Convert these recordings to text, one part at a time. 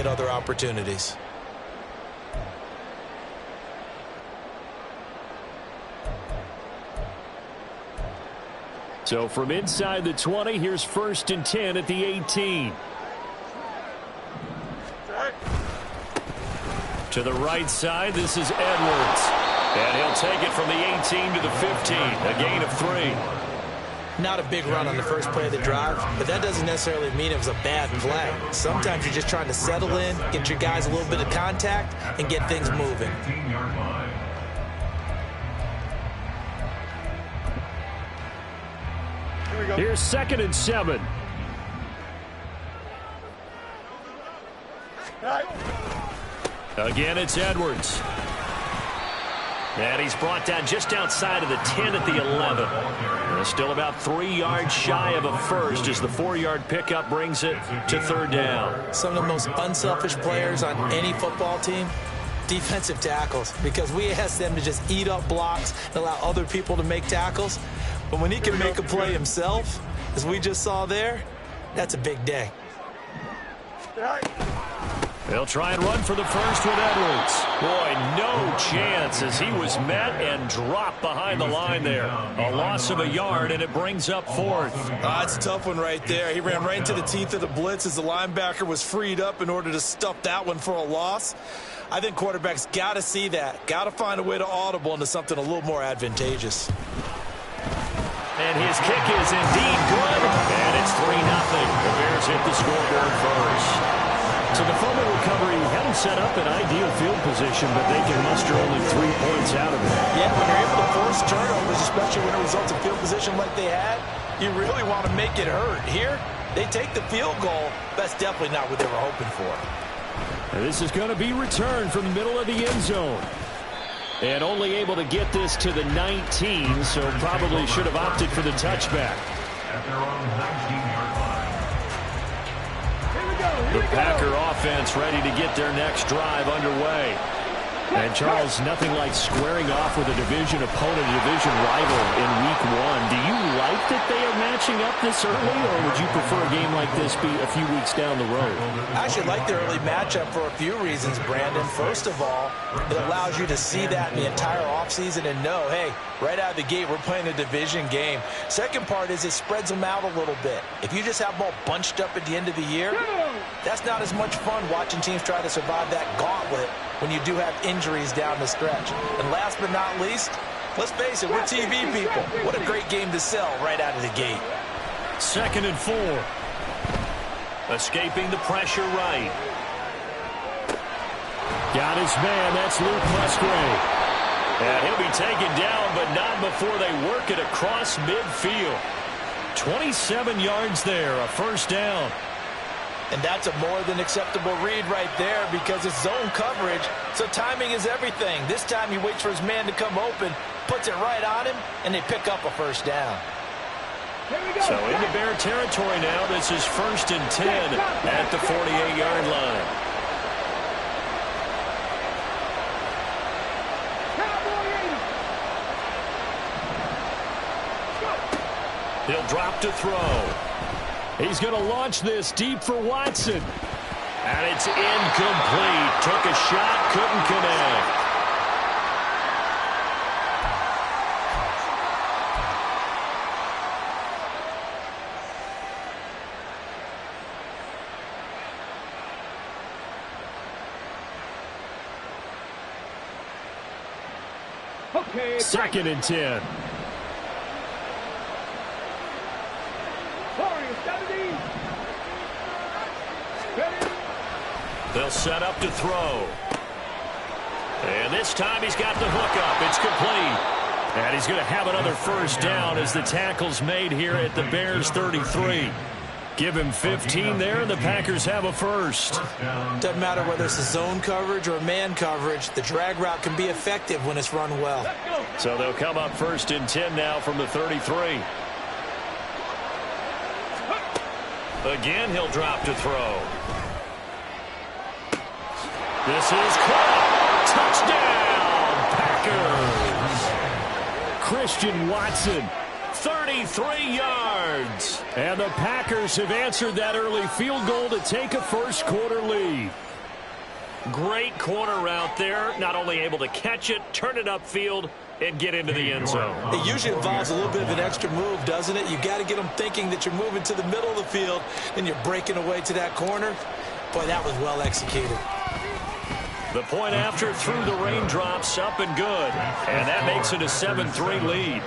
create other opportunities. So from inside the 20, here's 1st and 10 at the 18. To the right side, this is Edwards. And he'll take it from the 18 to the 15, a gain of 3. Not a big run on the first play of the drive, but that doesn't necessarily mean it was a bad play. Sometimes you're just trying to settle in, get your guys a little bit of contact, and get things moving. Here's 2nd and 7. Again, it's Edwards. And he's brought down just outside of the 10 at the 11. And still about 3 yards shy of a first as the 4-yard pickup brings it to 3rd down. Some of the most unselfish players on any football team, defensive tackles, because we ask them to just eat up blocks and allow other people to make tackles. But when he can make a play himself, as we just saw there, that's a big day. They'll try and run for the first with Edwards. Boy, no chance as he was met and dropped behind the line there. A loss of a yard, and it brings up 4th. That's a tough one right there. He ran right into the teeth of the blitz as the linebacker was freed up in order to stuff that one for a loss. I think quarterbacks got to see that. Got to find a way to audible into something a little more advantageous. And his kick is indeed good. And it's 3-0. The Bears hit the scoreboard first. So the fumble recovery had him set up in ideal field position, but they can muster only 3 points out of it. Yeah, when you're able to force turnovers, especially when it results in field position like they had, you really want to make it hurt. Here, they take the field goal. That's definitely not what they were hoping for. And this is going to be returned from the middle of the end zone. And only able to get this to the 19, so probably should have opted for the touchback. The Packer offense ready to get their next drive underway. And, Charles, nothing like squaring off with a division opponent, a division rival in Week 1. Do you like that they are matching up this early, or would you prefer a game like this be a few weeks down the road? I actually like the early matchup for a few reasons, Brandon. First of all, it allows you to see that in the entire offseason and know, hey, right out of the gate, we're playing a division game. Second part is it spreads them out a little bit. If you just have them all bunched up at the end of the year, that's not as much fun watching teams try to survive that gauntlet when you do have injuries down the stretch. And last but not least, let's face it, we're TV people. What a great game to sell right out of the gate. 2nd and 4. Escaping the pressure right. Got his man, that's Luke Musgrave. And he'll be taken down, but not before they work it across midfield. 27 yards there, a 1st down. And that's a more than acceptable read right there because it's zone coverage, so timing is everything. This time he waits for his man to come open, puts it right on him, and they pick up a 1st down. So into Bear territory now. This is 1st and 10 at the 48-yard line. He'll drop to throw. He's going to launch this deep for Watson. And it's incomplete. Took a shot, couldn't connect. Okay, 2nd and 10. They'll set up to throw. And this time he's got the hook up. It's complete. And he's going to have another 1st down as the tackle's made here at the Bears 33. Give him 15 there, and the Packers have a 1st. Doesn't matter whether it's a zone coverage or man coverage, the drag route can be effective when it's run well. So they'll come up 1st and 10 now from the 33. Again, he'll drop to throw. This is caught. Touchdown, Packers. Christian Watson, 33 yards. And the Packers have answered that early field goal to take a 1st quarter lead. Great corner route there. Not only able to catch it, turn it upfield, and get into the end zone. It usually involves a little bit of an extra move, doesn't it? You got to get them thinking that you're moving to the middle of the field and you're breaking away to that corner. Boy, that was well executed. The point after through the raindrops, up and good. And that makes it a 7-3 lead.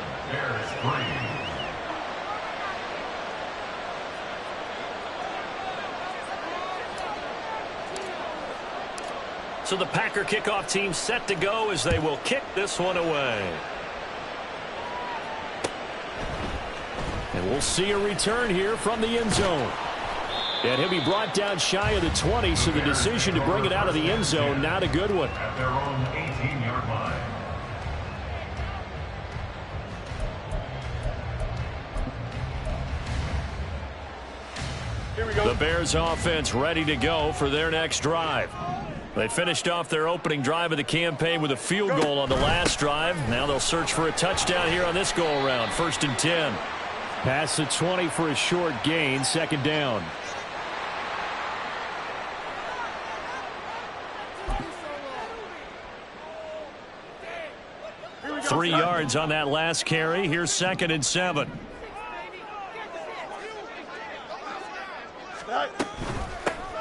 So the Packer kickoff team set to go as they will kick this one away. And we'll see a return here from the end zone. And he'll be brought down shy of the 20, so the decision to bring it out of the end zone, not a good one. At their own 18-yard line. Here we go. The Bears offense ready to go for their next drive. They finished off their opening drive of the campaign with a field goal on the last drive. Now they'll search for a touchdown here on this go-around. 1st and 10. Pass the 20 for a short gain. 2nd down. 3 yards on that last carry. Here's 2nd and 7.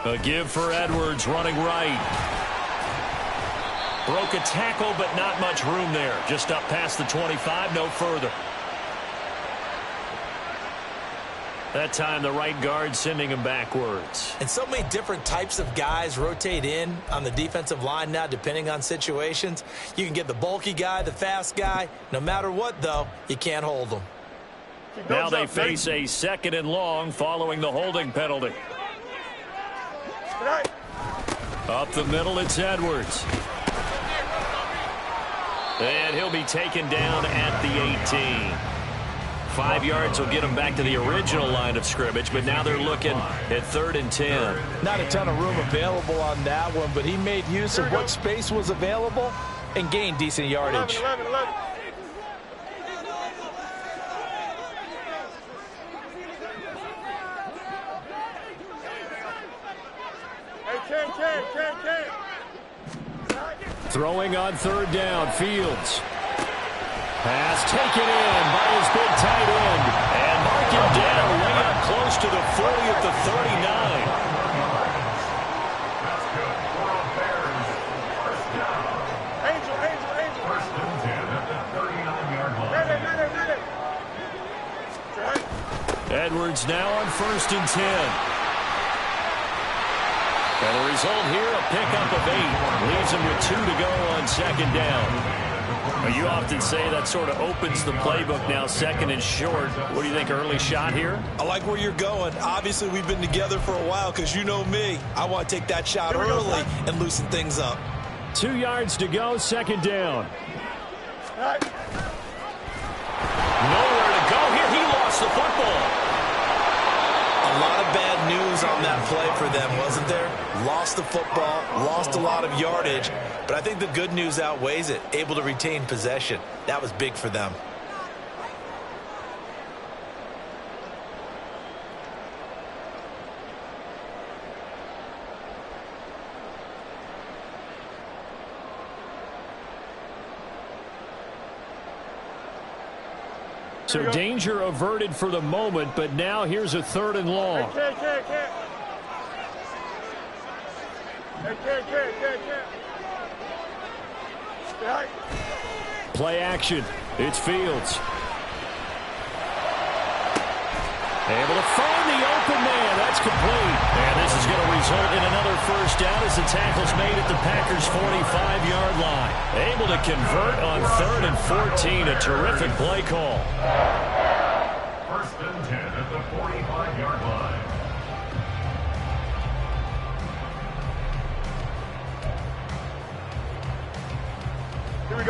A give for Edwards, running right. Broke a tackle, but not much room there. Just up past the 25, no further. That time, the right guard sending him backwards. And so many different types of guys rotate in on the defensive line now, depending on situations. You can get the bulky guy, the fast guy. No matter what, though, you can't hold them. Now they face a 2nd and long following the holding penalty. Up the middle, it's Edwards. And he'll be taken down at the 18. 5 yards will get him back to the original line of scrimmage, but now they're looking at 3rd and 10. Not a ton of room available on that one, but he made use of what space was available and gained decent yardage. 11. Throwing on 3rd down, Fields. Pass taken in by his big tight end. And mark him down way up close to the 40 at the 39. That's good for a Bears first down. Angel. 1st and 10 at the 39-yard line. Ready. Edwards now on 1st and 10. And the result here, a pickup of 8. Leaves him with 2 to go on 2nd down. You often say that sort of opens the playbook now, 2nd and short. What do you think, early shot here? I like where you're going. Obviously, we've been together for a while because you know me. I want to take that shot early and loosen things up. 2 yards to go, 2nd down. Nowhere to go here. He lost the football. A lot of bad news on that play for them, wasn't there? Lost the football, lost a lot of yardage, but I think the good news outweighs it. Able to retain possession. That was big for them. So danger averted for the moment, but now here's a 3rd and long. Play action. It's Fields. Able to find the open man. That's complete. And this is going to result in another first down as the tackle's made at the Packers' 45-yard line. Able to convert on 3rd and 14. A terrific play call. 1st and 10 at the 45-yard line.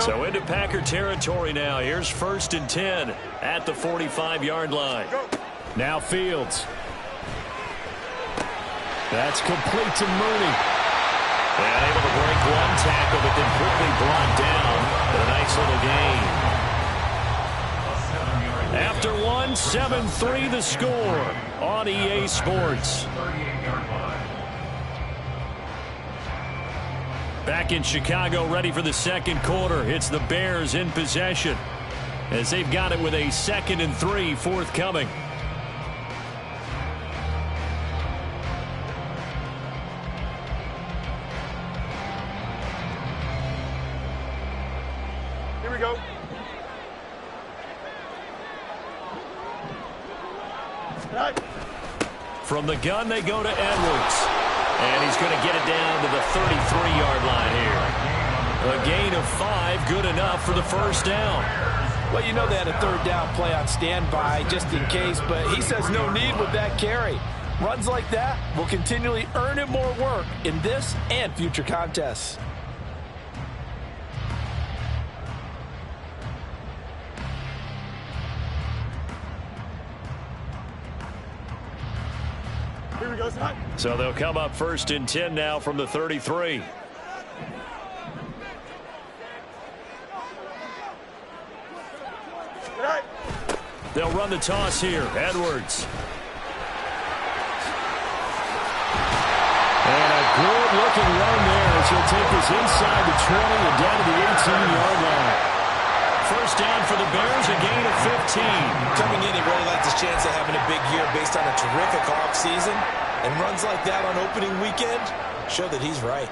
So into Packer territory now. Here's 1st and 10 at the 45-yard line. Now Fields. That's complete to Mooney. And able to break one tackle, but then quickly brought down. But a nice little gain. After one, 7-3 the score on EA Sports. Back in Chicago, ready for the second quarter. It's the Bears in possession as they've got it with a 2nd and 3 forthcoming. Here we go. Right. From the gun, they go to Edwards. And he's going to get it down to the 33-yard line here. A gain of 5, good enough for the first down. Well, you know they had a 3rd down play on standby just in case, but he says no need with that carry. Runs like that will continually earn him more work in this and future contests. Here we go, son. So they'll come up 1st and 10 now from the 33. Right. They'll run the toss here. Edwards. And a good-looking run there as he'll take this inside the 20 and down to the 18-yard line. First down for the Bears, a gain of 15. Coming in, he really likes his chance of having a big year based on a terrific offseason. And runs like that on opening weekend show that he's right.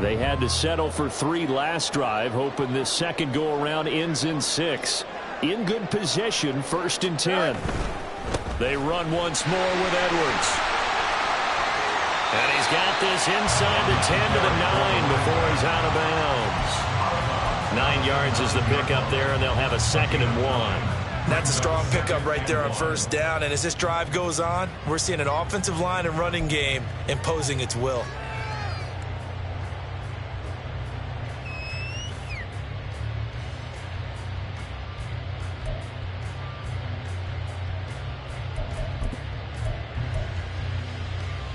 They had to settle for 3 last drive, hoping this second go-around ends in 6. In good possession, 1st and 10. They run once more with Edwards. And he's got this inside the 10 to the 9 before he's out of bounds. 9 yards is the pickup there, and they'll have a 2nd and 1. That's a strong pickup right there on 1st down. And as this drive goes on, we're seeing an offensive line and running game imposing its will.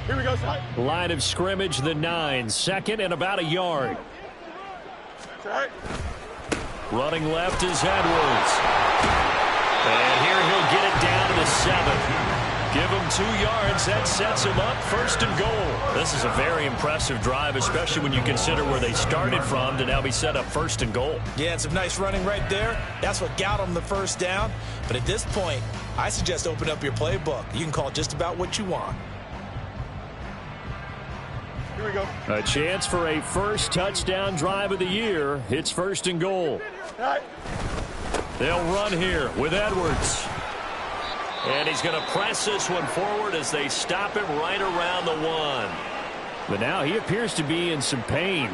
Here we go, son. Line of scrimmage, the 9. 2nd and about a yard. Right. Running left is Edwards. And here he'll get it down to the 7. Give him 2 yards. That sets him up 1st and goal. This is a very impressive drive, especially when you consider where they started from to now be set up 1st and goal. Yeah, and some nice running right there. That's what got him the 1st down. But at this point, I suggest open up your playbook. You can call just about what you want. Here we go. A chance for a first touchdown drive of the year. It's 1st and goal. Right. They'll run here with Edwards. And he's going to press this one forward as they stop him right around the 1. But now he appears to be in some pain.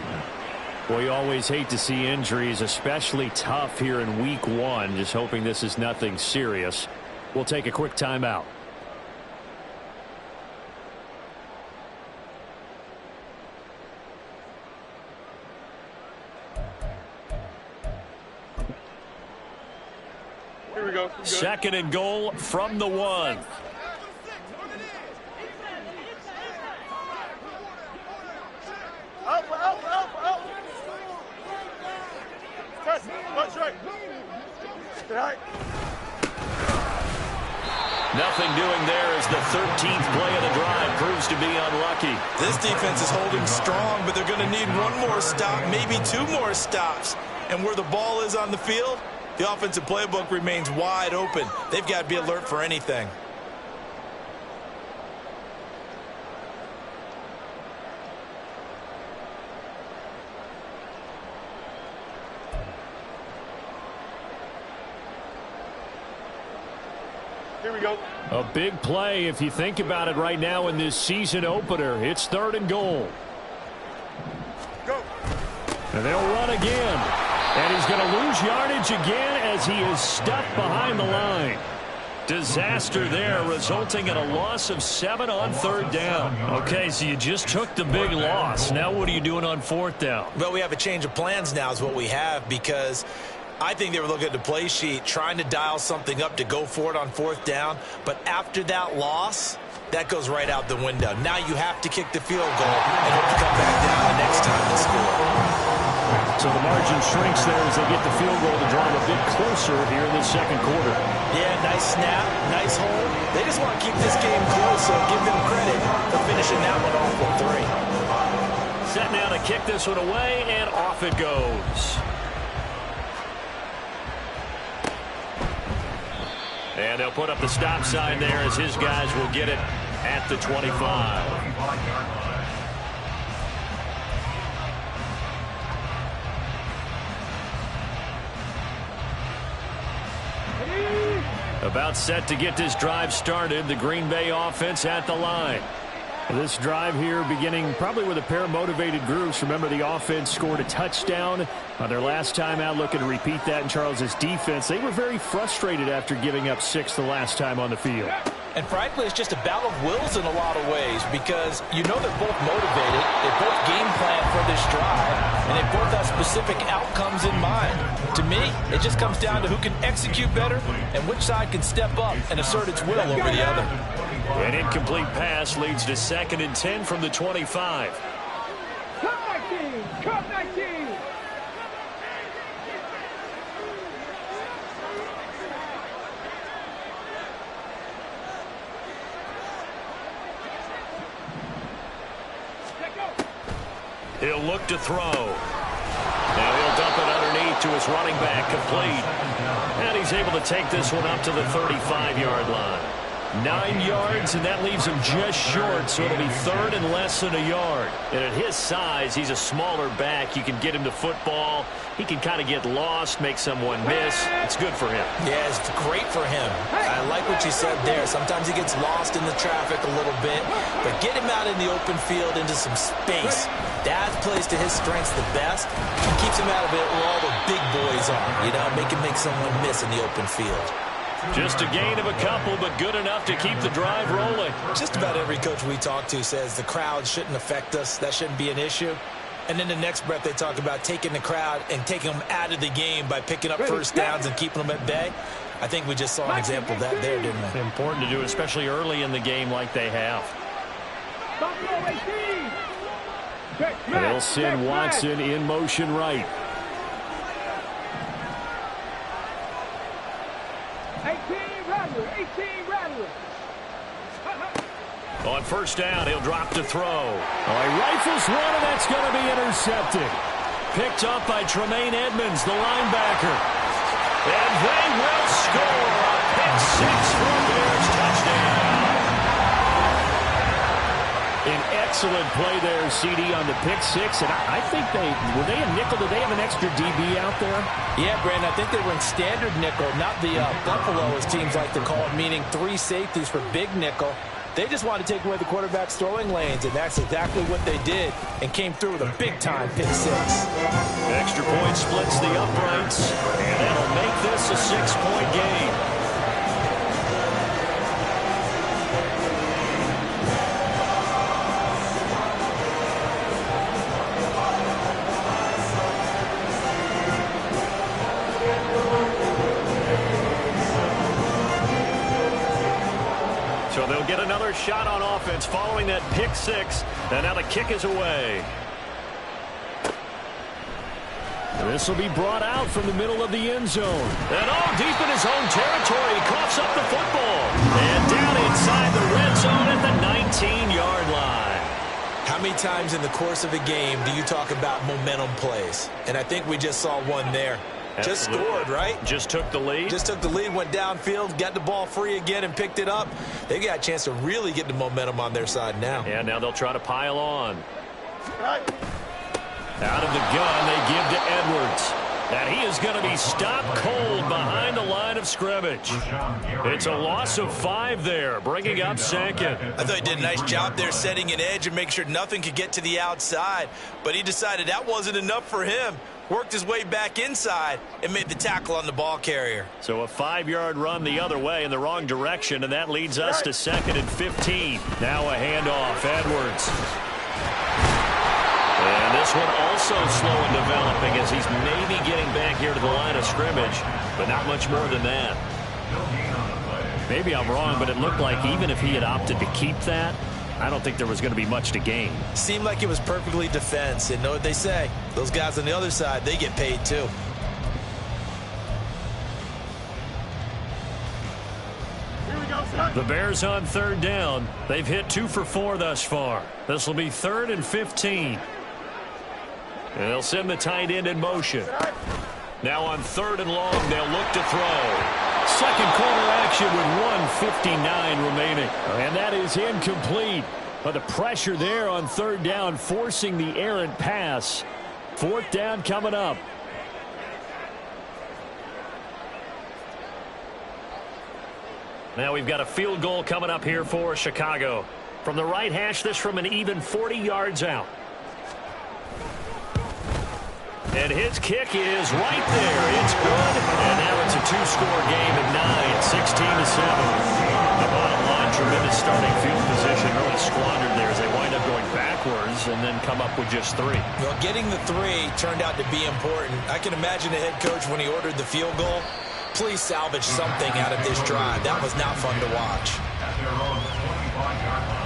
Boy, you always hate to see injuries, especially tough here in week 1. Just hoping this is nothing serious. We'll take a quick timeout. Here we go. 2nd and goal from the 1. Out. Test. Watch right. Right. Nothing doing there as the 13th play of the drive proves to be unlucky. This defense is holding strong, but they're going to need 1 more stop, maybe 2 more stops. And where the ball is on the field, the offensive playbook remains wide open. They've got to be alert for anything. Here we go. A big play if you think about it right now in this season opener. It's 3rd and goal. Go. And they'll run again. And he's going to lose yardage again as he is stuck behind the line. Disaster there, resulting in a loss of 7 on 3rd down. Okay, so you just took the big loss. Now what are you doing on 4th down? Well, we have a change of plans now is what we have, because I think they were looking at the play sheet, trying to dial something up to go for it on 4th down. But after that loss, that goes right out the window. Now you have to kick the field goal and hope to come back down the next time they score. So the margin shrinks there as they get the field goal to draw them a bit closer here in this second quarter. Yeah, nice snap, nice hold. They just want to keep this game close, so give them credit for finishing that one off with 3. Set now to kick this one away, and off it goes. And they'll put up the stop sign there as his guys will get it at the 25. About set to get this drive started. The Green Bay offense at the line. This drive here beginning probably with a pair of motivated groups. Remember, the offense scored a touchdown on their last time out. Looking to repeat that in Charles's defense. They were very frustrated after giving up 6 the last time on the field. And frankly, it's just a battle of wills in a lot of ways because you know they're both motivated. They both game plan for this drive, and they both have specific outcomes in mind. To me, it just comes down to who can execute better and which side can step up and assert its will over the other. An incomplete pass leads to 2nd and 10 from the 25. Come 19! Come 19! He'll look to throw. Now he'll dump it underneath to his running back, complete. And he's able to take this one up to the 35-yard line. 9 yards, and that leaves him just short, so it'll be 3rd and less than a yard. And at his size, he's a smaller back. You can get him to football. He can kind of get lost, make someone miss. It's good for him. Yeah, it's great for him. I like what you said there. Sometimes he gets lost in the traffic a little bit, but get him out in the open field into some space. That plays to his strengths the best and keeps him out of it where all the big boys are, you know, make someone miss in the open field. Just a gain of a couple, but good enough to keep the drive rolling. Just about every coach we talk to says the crowd shouldn't affect us. That shouldn't be an issue. And then the next breath they talk about taking the crowd and taking them out of the game by picking up first downs and keeping them at bay. I think we just saw an example of that there, didn't we? It's important to do, especially early in the game like they have. They'll send Watson in motion right. 18 Rattler. On first down, he'll drop to throw. Oh, he rifles one, and that's going to be intercepted. Picked up by Tremaine Edmonds, the linebacker. And they will score a pick-6 for a Bears touchdown. An excellent play there, CD, on the pick-6. And I think were they a nickel? Did they have an extra DB out there? Yeah, Brandon, I think they were in standard nickel, not the Buffalo, as teams like to call it, meaning 3 safeties for big nickel. They just wanted to take away the quarterback's throwing lanes, and that's exactly what they did and came through with a big-time pick-6. Extra point splits the uprights, and that'll make this a 6-point game. So they'll get another shot on offense following that pick-6, and now the kick is away. This will be brought out from the middle of the end zone. And all deep in his own territory, he coughs up the football. And down inside the red zone at the 19-yard line. How many times in the course of a game do you talk about momentum plays? And I think we just saw one there. Just scored, right? Just took the lead. Just took the lead, went downfield, got the ball free again, and picked it up. They got a chance to really get the momentum on their side now. And now they'll try to pile on. Out of the gun, they give to Edwards. And he is going to be stopped cold behind the line of scrimmage. It's a loss of 5 there, bringing up 2nd. I thought he did a nice job there setting an edge and making sure nothing could get to the outside. But he decided that wasn't enough for him. Worked his way back inside and made the tackle on the ball carrier. So a 5-yard run the other way in the wrong direction, and that leads us to 2nd and 15. Now a handoff, Edwards. And this one also slow in developing as he's maybe getting back here to the line of scrimmage, but not much more than that. Maybe I'm wrong, but it looked like even if he had opted to keep that, I don't think there was going to be much to gain. Seemed like it was perfectly defense. And know what they say? Those guys on the other side, they get paid too. Here we go, son. The Bears on third down. They've hit 2 for 4 thus far. This will be 3rd and 15. And they'll send the tight end in motion. Now on 3rd and long, they'll look to throw. Second quarter action with 1:59 remaining. And that is incomplete. But the pressure there on 3rd down, forcing the errant pass. 4th down coming up. Now we've got a field goal coming up here for Chicago. From the right hash, this from an even 40 yards out. And his kick is right there. It's good. And now it's a 2-score game at 9, 16-7. The bottom line, tremendous starting field position. Really squandered there as they wind up going backwards and then come up with just 3. Well, getting the 3 turned out to be important. I can imagine the head coach when he ordered the field goal. Please salvage something out of this drive. That was not fun to watch. At their own 25-yard line.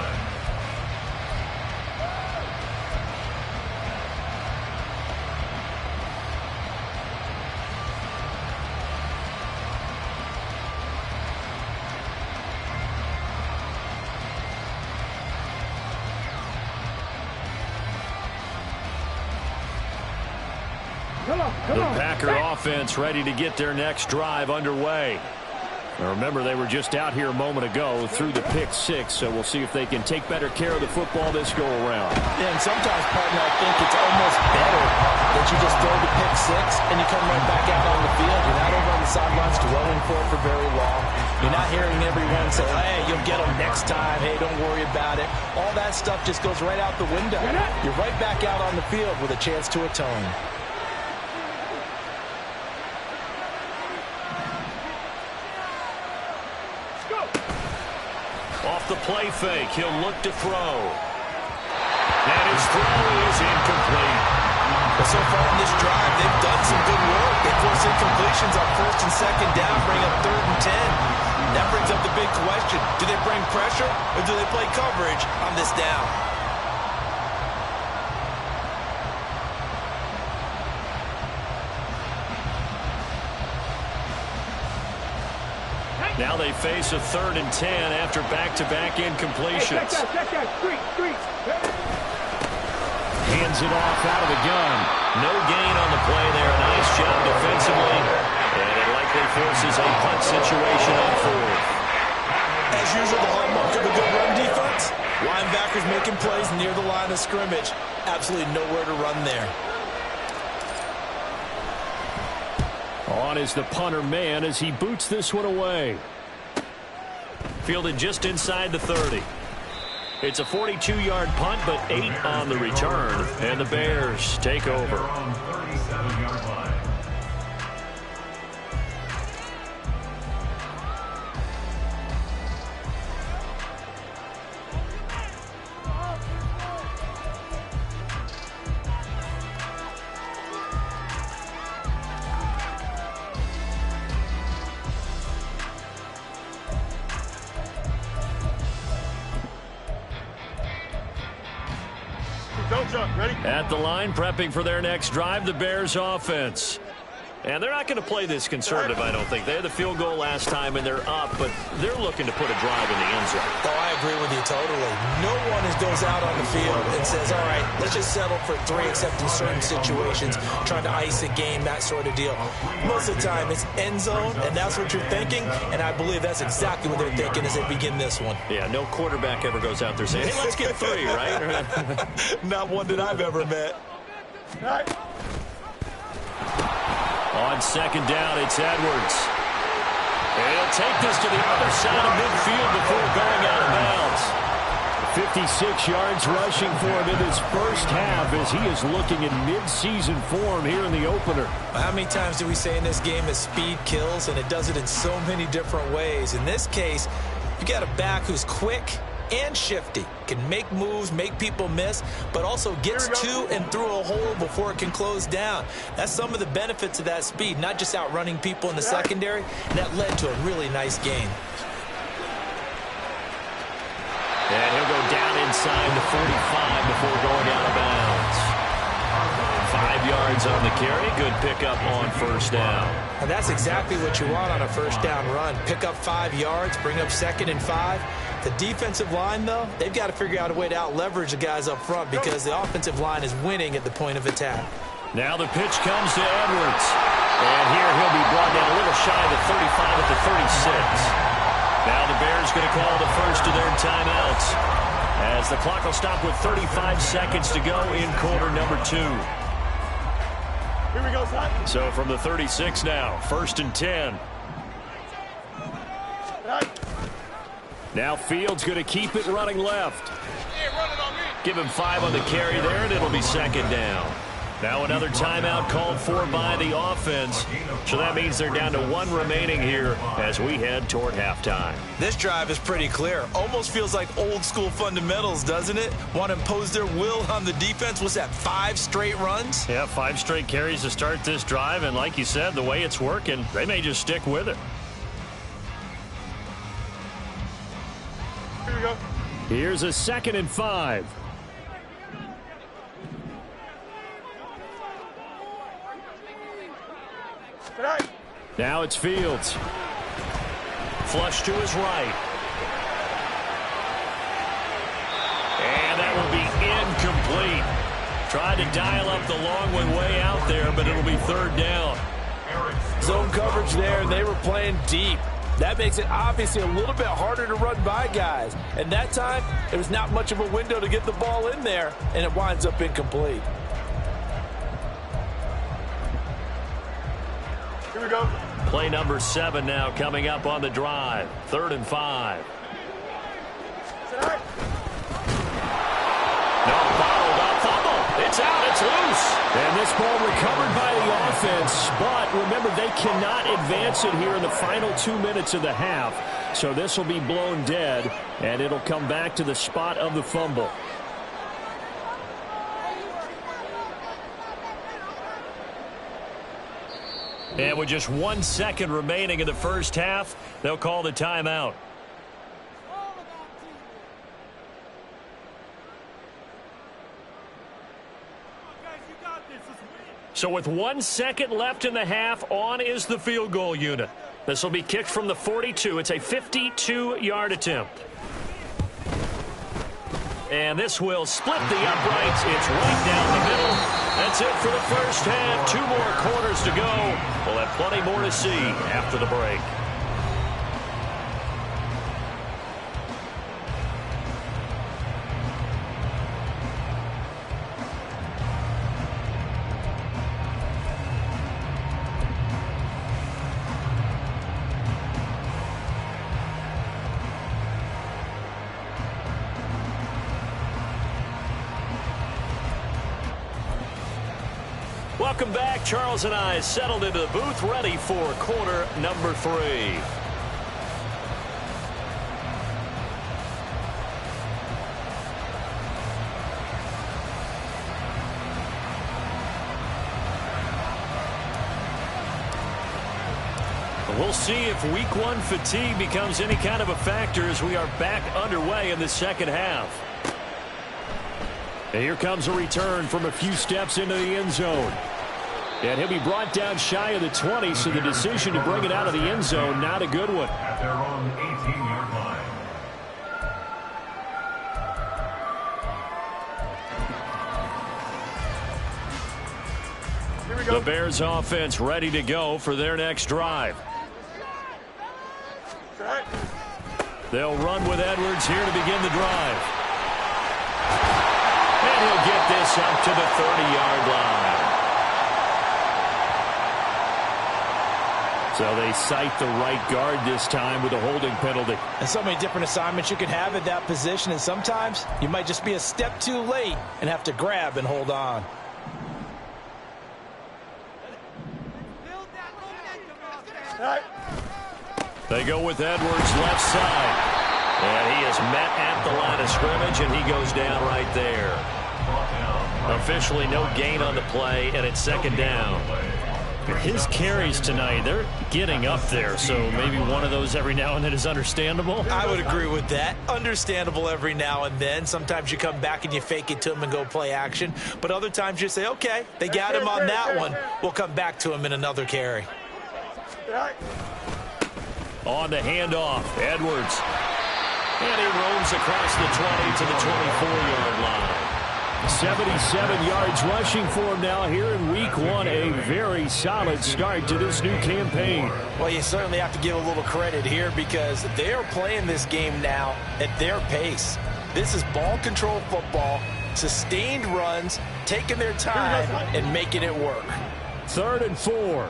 The Packer offense ready to get their next drive underway. Now remember, they were just out here a moment ago through the pick 6, so we'll see if they can take better care of the football this go-around. Yeah, and sometimes, partner, I think it's almost better that you just throw the pick 6 and you come right back out on the field. You're not over on the sidelines dwelling for it for very long. You're not hearing everyone say, hey, you'll get them next time. Hey, don't worry about it. All that stuff just goes right out the window. You're right back out on the field with a chance to atone. Off the play fake, he'll look to throw. And his throw is incomplete. But so far in this drive, they've done some good work. They force incompletions on 1st and 2nd down, bring up 3rd and 10. That brings up the big question. Do they bring pressure or do they play coverage on this down? Now they face a 3rd and 10 after back-to-back incompletions. Hands it off out of the gun. No gain on the play there. Nice job defensively. And it likely forces a punt situation on 4th. As usual, the hallmark of a good run defense. Linebackers making plays near the line of scrimmage. Absolutely nowhere to run there. On is the punter man as he boots this one away. Fielded just inside the 30. It's a 42-yard punt, but 8 on the return. And the Bears take over. Their own 37-yard line. Don't jump. Ready? At the line, prepping for their next drive, the Bears offense. And they're not going to play this conservative, I don't think. They had the field goal last time, and they're up, but they're looking to put a drive in the end zone. Oh, I agree with you totally. No one goes out on the field and says, all right, let's just settle for 3, except in certain situations, trying to ice a game, that sort of deal. Most of the time, it's end zone, and that's what you're thinking, and I believe that's exactly what they're thinking as they begin this one. Yeah, no quarterback ever goes out there saying, hey, let's get 3, right? Not one that I've ever met. All right. On 2nd down, it's Edwards. And he'll take this to the other side of midfield before going out of bounds. 56 yards rushing for him in his first half as he is looking in mid-season form here in the opener. How many times do we say in this game that speed kills, and it does it in so many different ways? In this case, you got a back who's quick and shifty, can make moves, make people miss, but also gets to and through a hole before it can close down. That's some of the benefits of that speed, not just outrunning people in the secondary, and that led to a really nice game. And he'll go down inside the 45 before going out of bounds. 5 yards on the carry. Good pickup on first down. And that's exactly what you want on a first down run. Pick up 5 yards, bring up 2nd and 5. The defensive line, though, they've got to figure out a way to out-leverage the guys up front because the offensive line is winning at the point of attack. Now the pitch comes to Edwards. And here he'll be brought down a little shy of the 35 at the 36. Now the Bears going to call the first of their timeouts as the clock will stop with 35 seconds to go in quarter number 2. Here we go, son. So from the 36 now, 1st and 10. Now Fields going to keep it running left. Give him 5 on the carry there, and it'll be 2nd down. Now another timeout called for by the offense. So that means they're down to 1 remaining here as we head toward halftime. This drive is pretty clear. Almost feels like old school fundamentals, doesn't it? Want to impose their will on the defense. Was that 5 straight runs? Yeah, 5 straight carries to start this drive. And like you said, the way it's working, they may just stick with it. Here we go. Here's a 2nd and 5. Now it's Fields. Flush to his right. And that will be incomplete. Tried to dial up the long one way out there, but it'll be 3rd down. Zone coverage there, and they were playing deep. That makes it obviously a little bit harder to run by guys. And that time, there was not much of a window to get the ball in there, and it winds up incomplete. Here we go. Play number 7 now coming up on the drive. 3rd and 5. No, bottled up fumble. It's out. It's loose. And this ball recovered by the offense. But remember, they cannot advance it here in the final 2 minutes of the half. So this will be blown dead, and it'll come back to the spot of the fumble. And with just 1 second remaining in the first half, they'll call the timeout. So with 1 second left in the half, on is the field goal unit. This will be kicked from the 42. It's a 52-yard attempt. And this will split the uprights. It's right down the middle. That's it for the first half. 2 more quarters to go. We'll have plenty more to see after the break. Welcome back. Charles and I settled into the booth, ready for quarter number 3. We'll see if week 1 fatigue becomes any kind of a factor as we are back underway in the second half. And here comes a return from a few steps into the end zone. And he'll be brought down shy of the 20, so the decision to bring it out of the end zone, not a good one. At their own 18-yard line. Here we go. The Bears offense ready to go for their next drive. They'll run with Edwards here to begin the drive. And he'll get this up to the 30-yard line. So they cite the right guard this time with a holding penalty. And so many different assignments you can have at that position, and sometimes you might just be a step too late and have to grab and hold on. They go with Edwards left side. And he is met at the line of scrimmage, and he goes down right there. Officially no gain on the play, and it's 2nd down. His carries tonight, they're getting up there, so maybe one of those every now and then is understandable. I would agree with that. Understandable every now and then. Sometimes you come back and you fake it to him and go play action. But other times you say, okay, they got him on that one. We'll come back to him in another carry. On the handoff, Edwards. And he roams across the 20 to the 24-yard line. 77 yards rushing for him now here in week 1. A very solid start to this new campaign. Well, you certainly have to give a little credit here because they are playing this game now at their pace. This is ball control football, sustained runs, taking their time and making it work. 3rd and 4.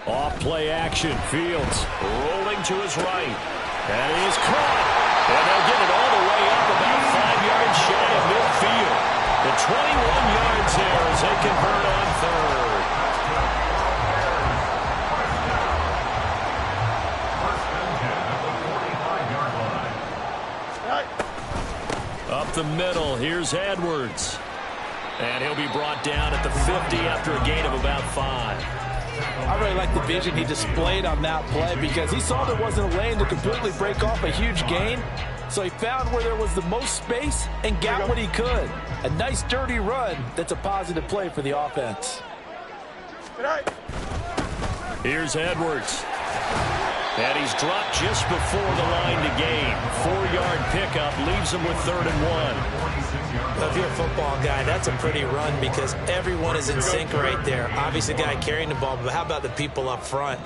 Off play action. Fields rolling to his right. And he is caught. And they'll get it all the way up about 5 yards shy of midfield. The 21 yards there as they convert on 3rd. Up the middle. Here's Edwards. And he'll be brought down at the 50 after a gain of about 5. I really like the vision he displayed on that play because he saw there wasn't a lane to completely break off a huge gain. So he found where there was the most space and got what he could. A nice dirty run that's a positive play for the offense. Here's Edwards. And he's dropped just before the line to gain. 4-yard pickup leaves him with 3rd and 1. If you're a football guy, that's a pretty run because everyone is in sync right there. Obviously, the guy carrying the ball, but how about the people up front?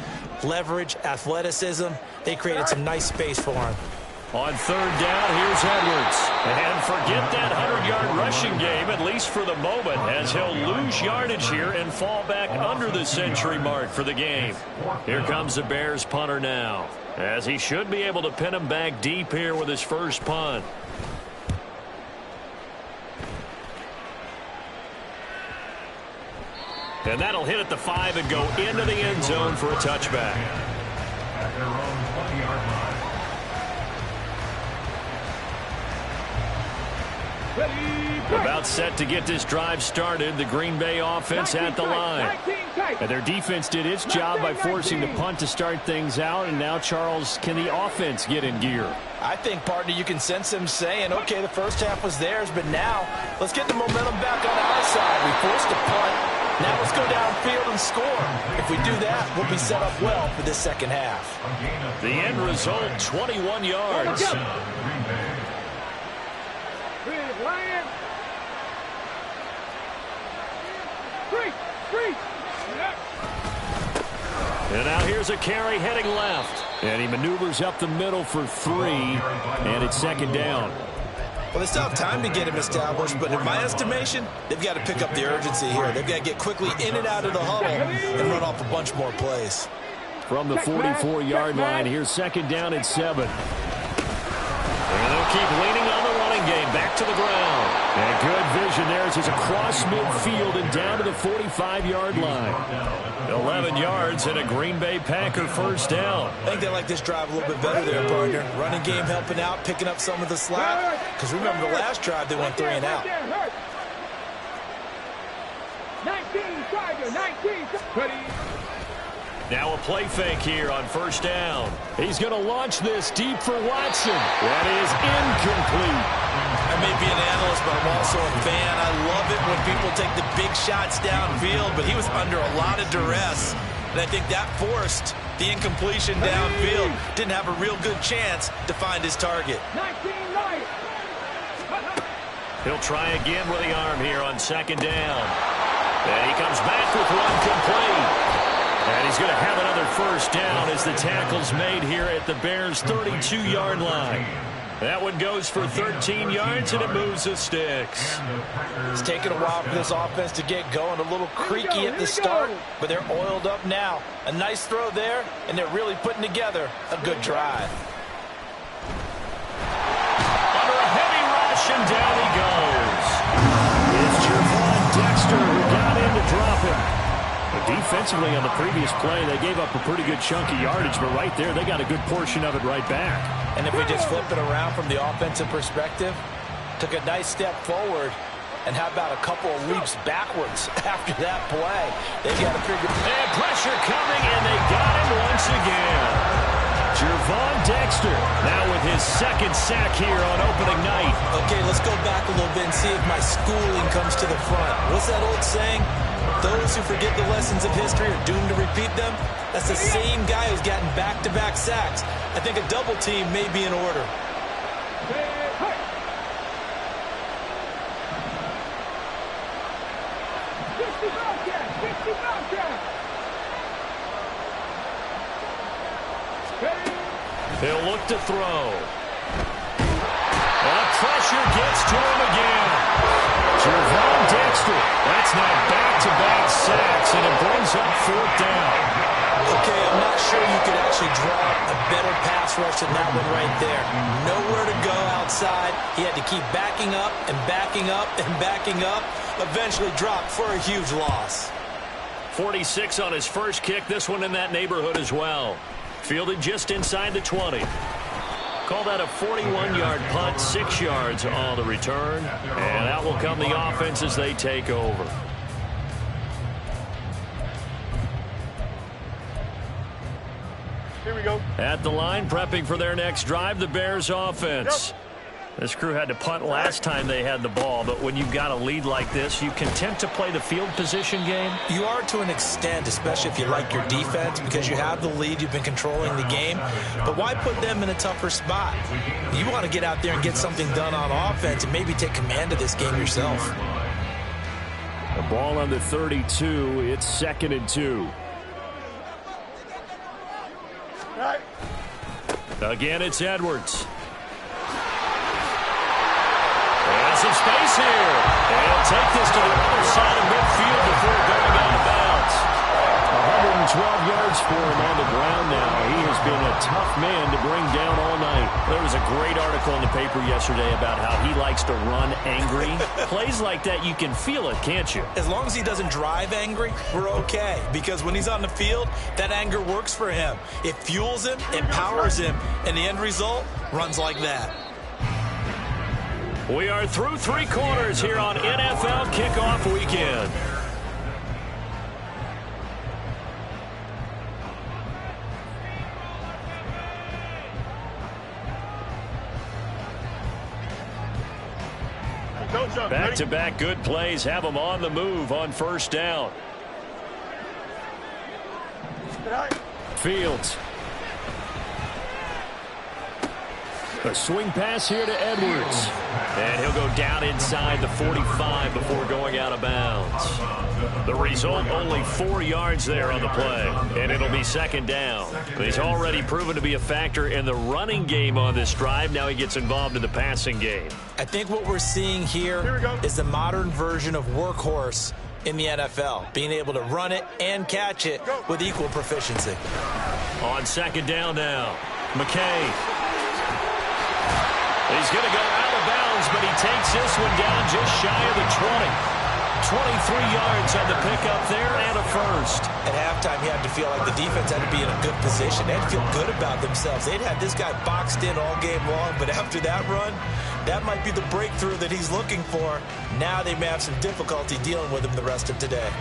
Leverage, athleticism, they created some nice space for him. On 3rd down, here's Edwards. And forget that 100-yard rushing game, at least for the moment, as he'll lose yardage here and fall back under the century mark for the game. Here comes the Bears punter now, as he should be able to pin him back deep here with his first punt. And that'll hit at the 5 and go into the end zone for a touchback. At their own 20-yard line. About set to get this drive started. The Green Bay offense at the line. And their defense did its job by forcing the punt to start things out. And now, Charles, can the offense get in gear? I think, partner, you can sense them saying, okay, the first half was theirs, but now let's get the momentum back on our side. We forced a punt. Now let's go downfield and score. If we do that, we'll be set up well for this second half. The end result, 21 yards. And now here's a carry heading left. And he maneuvers up the middle for 3. And it's 2nd down. Well, they still have time to get him established, but in my estimation, they've got to pick up the urgency here. They've got to get quickly in and out of the huddle and run off a bunch more plays. From the 44-yard line, here's 2nd down and 7. And they'll keep leaning on the running game. Back to the ground. And good vision there as he's across midfield and down to the 45-yard line. 11 yards and a Green Bay Packer first down. I think they like this drive a little bit better there, partner. Running game helping out, picking up some of the slack. Because remember the last drive, they went 3 and out. 19, Tiger, 19. Now a play fake here on first down. He's going to launch this deep for Watson. That is incomplete. I may be an analyst, but I'm also a fan. I love it when people take the big shots downfield, but he was under a lot of duress. And I think that forced the incompletion downfield. Didn't have a real good chance to find his target. 19 right. He'll try again with the arm here on 2nd down. And he comes back with one complete. And he's going to have another first down as the tackle's made here at the Bears' 32-yard line. That one goes for 13 yards, and it moves the sticks. It's taken a while for this offense to get going. A little creaky at the start, but they're oiled up now. A nice throw there, and they're really putting together a good drive. Under a heavy rush, and down he goes. It's Gervon Dexter who got in to drop him. But defensively on the previous play, they gave up a pretty good chunk of yardage, but right there, they got a good portion of it right back. And if we just flip it around from the offensive perspective, Took a nice step forward. And how about a couple of leaps backwards after that play? They got to figure. And pressure coming, and they got him once again. Gervon Dexter now with his second sack here on opening night. Okay, let's go back a little bit and see if my schooling comes to the front. What's that old saying? Those who forget the lessons of history are doomed to repeat them. That's the same guy who's gotten back-to-back sacks. I think a double team may be in order. He'll look to throw. And pressure gets to him again. Gervon Dexter. That's now back-to-back sacks, and it brings up fourth down. Okay, I'm not sure you could actually draw a better pass rush than that one right there. Nowhere to go outside. He had to keep backing up and backing up and backing up. Eventually dropped for a huge loss. 46 on his first kick. This one in that neighborhood as well. Fielded just inside the 20. Call that a 41-yard punt, 6 yards on the return. And out will come the offense as they take over. Here we go. At the line, prepping for their next drive, the Bears offense. This crew had to punt last time they had the ball, but when you've got a lead like this, you content to play the field position game? You are to an extent, especially if you like your defense, because you have the lead, you've been controlling the game. But why put them in a tougher spot? You want to get out there and get something done on offense and maybe take command of this game yourself. The ball on the 32, it's 2nd and 2. Right. Again, it's Edwards. And some space here. And he'll take this to the other side of midfield before going out of bounds. 112 yards for him on the ground now. He has been a tough man to bring down all night. There was a great article in the paper yesterday about how he likes to run angry. Plays like that, you can feel it, can't you? As long as he doesn't drive angry, we're okay. Because when he's on the field, that anger works for him. It fuels him, empowers him, and the end result runs like that. We are through 3 quarters here on NFL Kickoff Weekend. Back-to-back good plays have them on the move on first down. Fields. A swing pass here to Edwards. And he'll go down inside the 45 before going out of bounds. The result, only 4 yards there on the play. And it'll be 2nd down. He's already proven to be a factor in the running game on this drive. Now he gets involved in the passing game. I think what we're seeing here is the modern version of workhorse in the NFL. Being able to run it and catch it with equal proficiency. On 2nd down now, McKay. He's going to go out of bounds, but he takes this one down just shy of the 20. 23 yards on the pickup there and a first. At halftime, you had to feel like the defense had to be in a good position. They had to feel good about themselves. They'd had this guy boxed in all game long, but after that run, that might be the breakthrough that he's looking for. Now they may have some difficulty dealing with him the rest of today.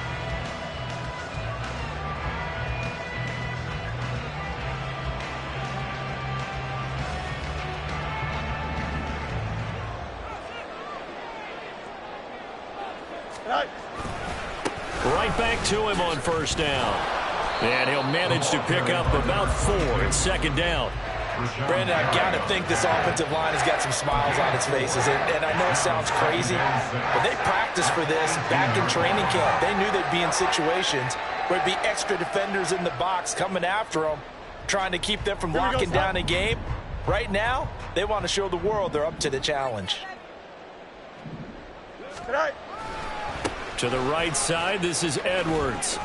Right back to him on first down. And he'll manage to pick up about 4 at 2nd down. Brandon, I've got to think this offensive line has got some smiles on its faces. And I know it sounds crazy, but they practiced for this back in training camp. They knew they'd be in situations where there'd be extra defenders in the box coming after them, trying to keep them from locking down a game. Right now, they want to show the world they're up to the challenge. To the right side, this is Edwards.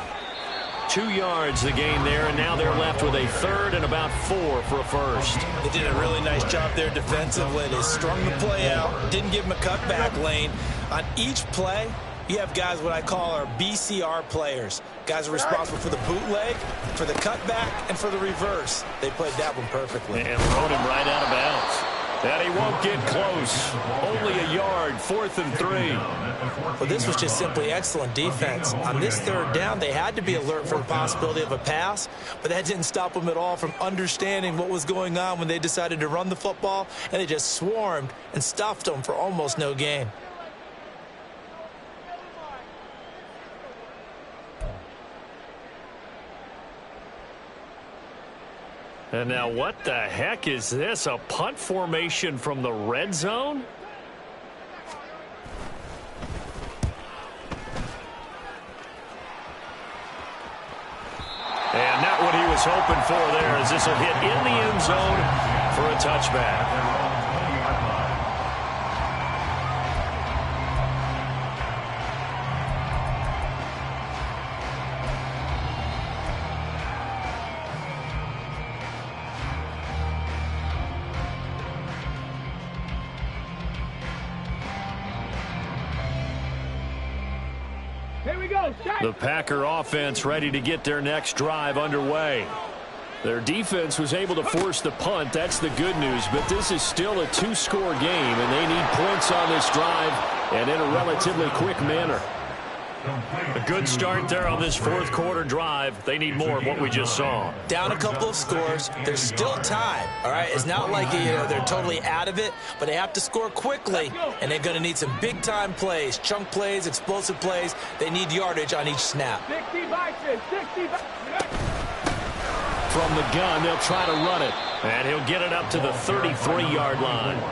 2 yards the gain there, and now they're left with a 3rd and about 4 for a first. They did a really nice job there defensively. They strung the play out, didn't give him a cutback lane. On each play, you have guys what I call our BCR players. Guys are responsible for the bootleg, for the cutback, and for the reverse. They played that one perfectly. And rode him right out of bounds. And he won't get close. Only a yard, 4th and 3. Well, this was just simply excellent defense. On this 3rd down, they had to be alert for the possibility of a pass, but that didn't stop them at all from understanding what was going on when they decided to run the football, and they just swarmed and stuffed them for almost no gain. And now what the heck is this? A punt formation from the red zone? And not what he was hoping for there, as this will hit in the end zone for a touchback. The Packer offense ready to get their next drive underway. Their defense was able to force the punt. That's the good news. But this is still a 2-score game, and they need points on this drive and in a relatively quick manner. A good start there on this 4th quarter drive. They need more of what we just saw. Down a couple of scores. There's still time, all right? It's not like they're totally out of it, but they have to score quickly, and they're going to need some big-time plays, chunk plays, explosive plays. They need yardage on each snap. 60 boxes, 60 boxes. From the gun, they'll try to run it, and he'll get it up to the 33-yard line.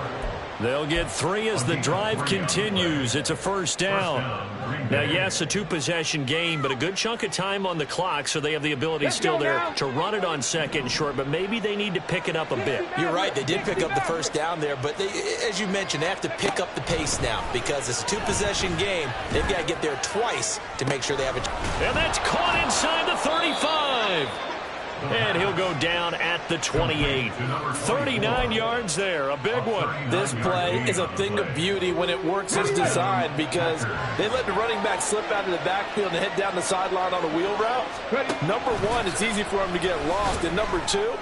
They'll get 3 as the drive continues. It's a 1st down. Now, yes, a 2-possession game, but a good chunk of time on the clock, so they have the ability still there to run it on 2nd and short, but maybe they need to pick it up a bit. You're right. They did pick up the 1st down there, but as you mentioned, they have to pick up the pace now because it's a 2-possession game. They've got to get there twice to make sure they have a... And that's caught inside the 35. And he'll go down at the 28. 39 yards there, a big one. This play is a thing of beauty when it works as designed because they let the running back slip out of the backfield and head down the sideline on a wheel route. Number one, it's easy for him to get lost. And number two,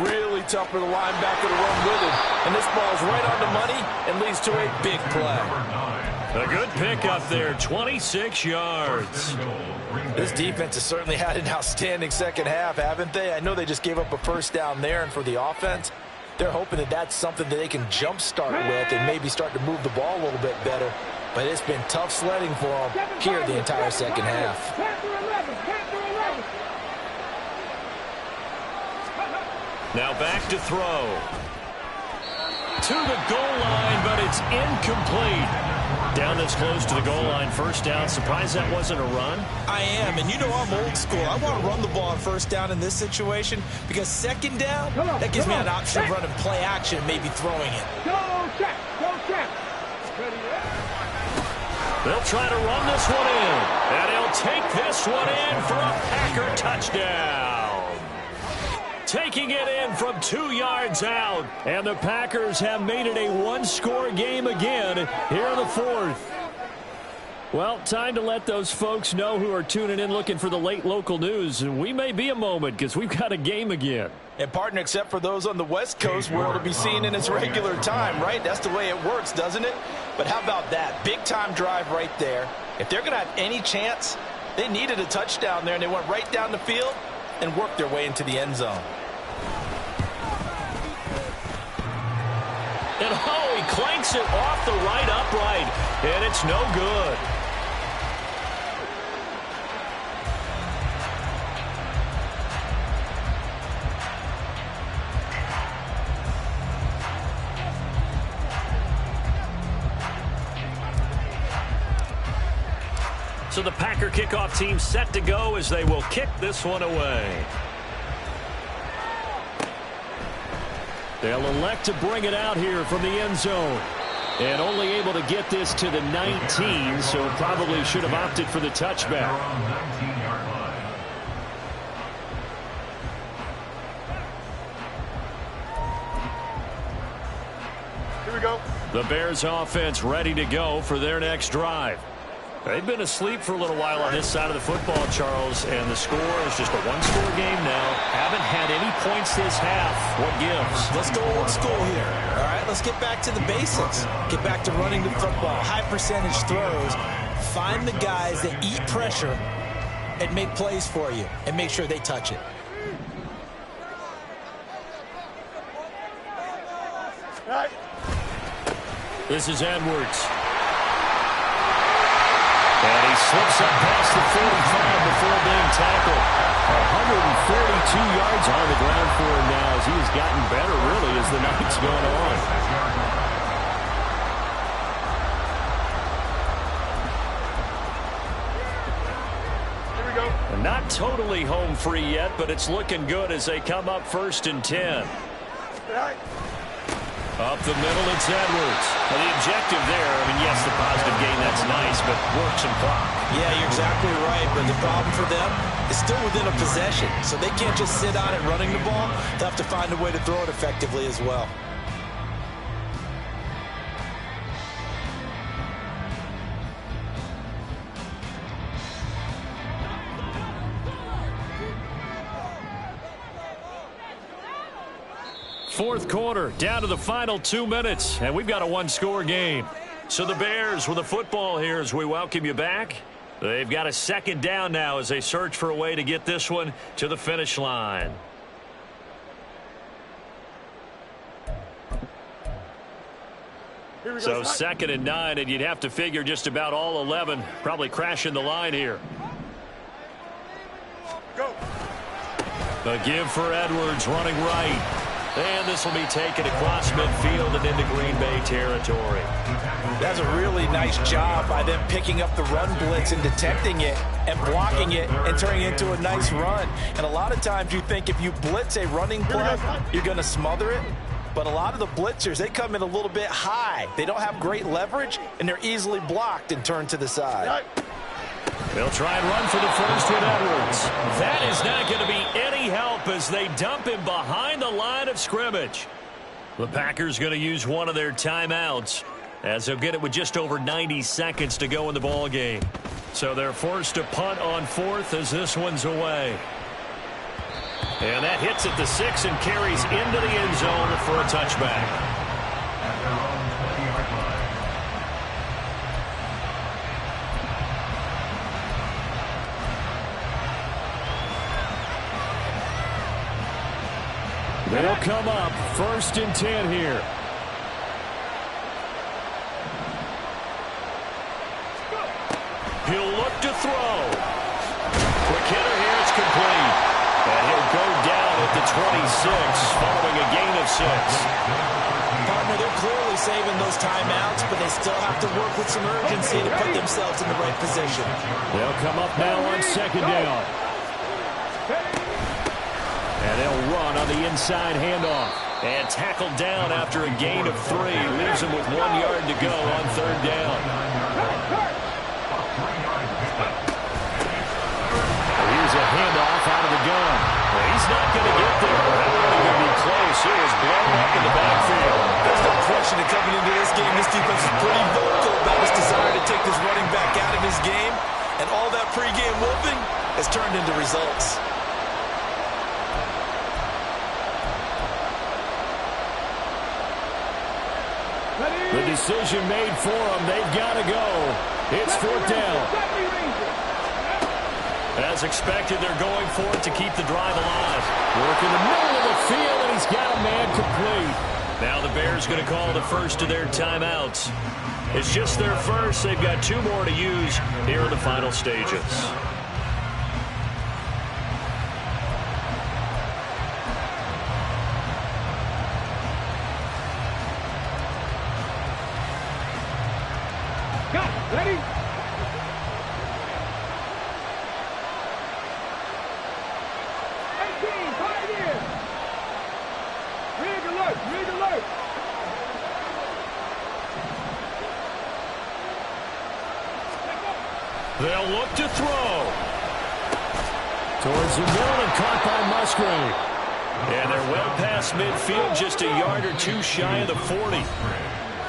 really tough for the linebacker to run with him. And this ball's right on the money and leads to a big play. A good pick up there, 26 yards. This defense has certainly had an outstanding second half, haven't they? I know they just gave up a 1st down there, and for the offense, they're hoping that that's something that they can jumpstart with and maybe start to move the ball a little bit better. But it's been tough sledding for them here the entire second half. Now back to throw. To the goal line, but it's incomplete. Down this close to the goal line, 1st down. Surprised that wasn't a run? I am, and you know I'm old school. I want to run the ball on 1st down in this situation because 2nd down, that gives me an option of running play action and maybe throwing it. Go check, go check. They'll try to run this one in, and he'll take this one in for a Packer touchdown. Taking it in from 2 yards out. And the Packers have made it a 1-score game again here in the 4th. Well, time to let those folks know who are tuning in looking for the late local news. We may be a moment because we've got a game again. And, partner, except for those on the West Coast where it'll be seen in its regular time, right? That's the way it works, doesn't it? But how about that? Big-time drive right there. If they're going to have any chance, they needed a touchdown there, and they went right down the field and worked their way into the end zone. And, oh, he clanks it off the right upright, and it's no good. So the Packer kickoff team set to go as they will kick this one away. They'll elect to bring it out here from the end zone. And only able to get this to the 19, so probably should have opted for the touchback. Here we go. The Bears offense ready to go for their next drive. They've been asleep for a little while on this side of the football, Charles, and the score is just a one-score game now. Haven't had any points this half. What gives? Let's go old school here. All right, let's get back to the basics. Get back to running the football, high percentage throws. Find the guys that eat pressure and make plays for you and make sure they touch it. This is Edwards. And he slips up past the 45 before being tackled. 142 yards on the ground for him now as he has gotten better, really, as the night's gone on. Here we go. And not totally home free yet, but it's looking good as they come up 1st and 10. Up the middle, it's Edwards. Well, the objective there, I mean, yes, the positive gain, that's nice, but works some clock. Yeah, you're exactly right, but the problem for them is still within a possession, so they can't just sit on it running the ball. They'll have to find a way to throw it effectively as well. Fourth quarter, down to the final 2 minutes, and we've got a one-score game. So the Bears with the football here as we welcome you back. They've got a second down now as they search for a way to get this one to the finish line. So 2nd and 9, and you'd have to figure just about all 11 probably crashing the line here. Go. The give for Edwards running right. And this will be taken across midfield and into Green Bay territory. That's a really nice job by them picking up the run blitz and detecting it and blocking it and turning it into a nice run. And a lot of times you think if you blitz a running play, you're going to smother it. But a lot of the blitzers, they come in a little bit high. They don't have great leverage, and they're easily blocked and turned to the side. They'll try and run for the first with Edwards. That is not going to be any help as they dump him behind the line of scrimmage. The Packers going to use one of their timeouts as they'll get it with just over 90 seconds to go in the ball game. So they're forced to punt on 4th as this one's away. And that hits at the 6 and carries into the end zone for a touchback. They'll come up 1st and 10 here. He'll look to throw. Quick hitter here, it's complete. And he'll go down at the 26 following a gain of 6. Partner, they're clearly saving those timeouts, but they still have to work with some urgency to put themselves in the right position. They'll come up now on 2nd down. And they'll run on the inside handoff. And tackled down after a gain of 3. Leaves him with 1 yard to go on 3rd down. Here's a handoff out of the gun. Well, he's not going to get there. Probably going to be close. He was blown up in the backfield. There's no question that coming into this game, this defense is pretty vocal about its desire to take this running back out of his game. And all that pregame whooping has turned into results. The decision made for them. They've got to go. It's 4th down. As expected, they're going for it to keep the drive alive. Work in the middle of the field, and he's got a man complete. Now the Bears going to call the first of their timeouts. It's just their first. They've got 2 more to use here in the final stages. Ready? 18, 5 years. Rig alert, rig alert. They'll look to throw. Towards the middle and caught by Musgrave. And they're well past midfield, just a yard or 2 shy of the 40.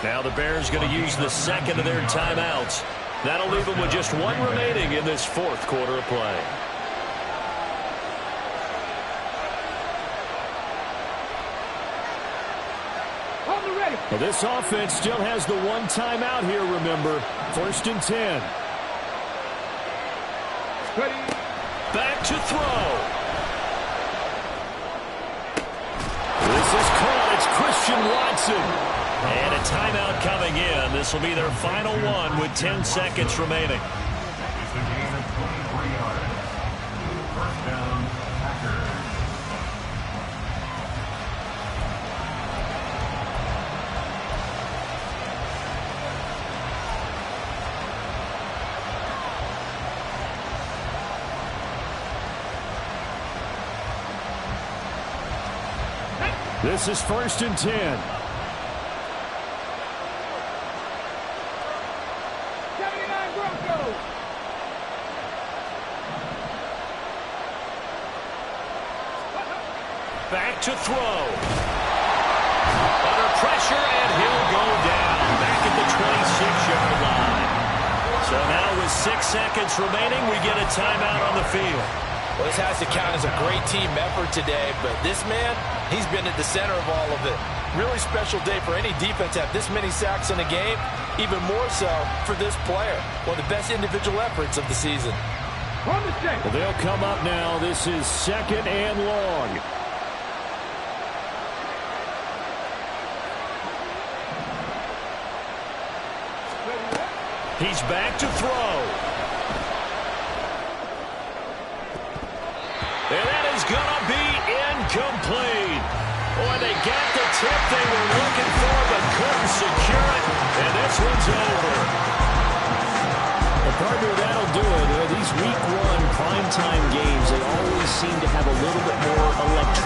Now the Bears going to use the second of their timeouts That'll leave them with just one remaining in this fourth quarter of play. Ready. Well, this offense still has the one timeout here, remember. 1st and 10. Ready. Back to throw. This is caught. It's Christian Watson. And a timeout coming in. This will be their final one with 10 seconds remaining. It's a gain of 23 yards. First down, Packers. This is 1st and 10. 79 Broncos. Back to throw. Under pressure, and he'll go down. Back at the 26-yard line. So now with 6 seconds remaining, we get a timeout on the field. Well, this has to count as a great team effort today, but this man, he's been at the center of all of it. Really special day for any defense to have this many sacks in a game, even more so for this player. One of the best individual efforts of the season. On the check. Well, they'll come up now. This is 2nd and long. He's back to throw. And that is going to be incomplete. Boy, they got the tip they were looking for, but couldn't secure it. And this one's over. Well, partner, that'll do it. These week 1 primetime games, they always seem to have a little bit more electricity.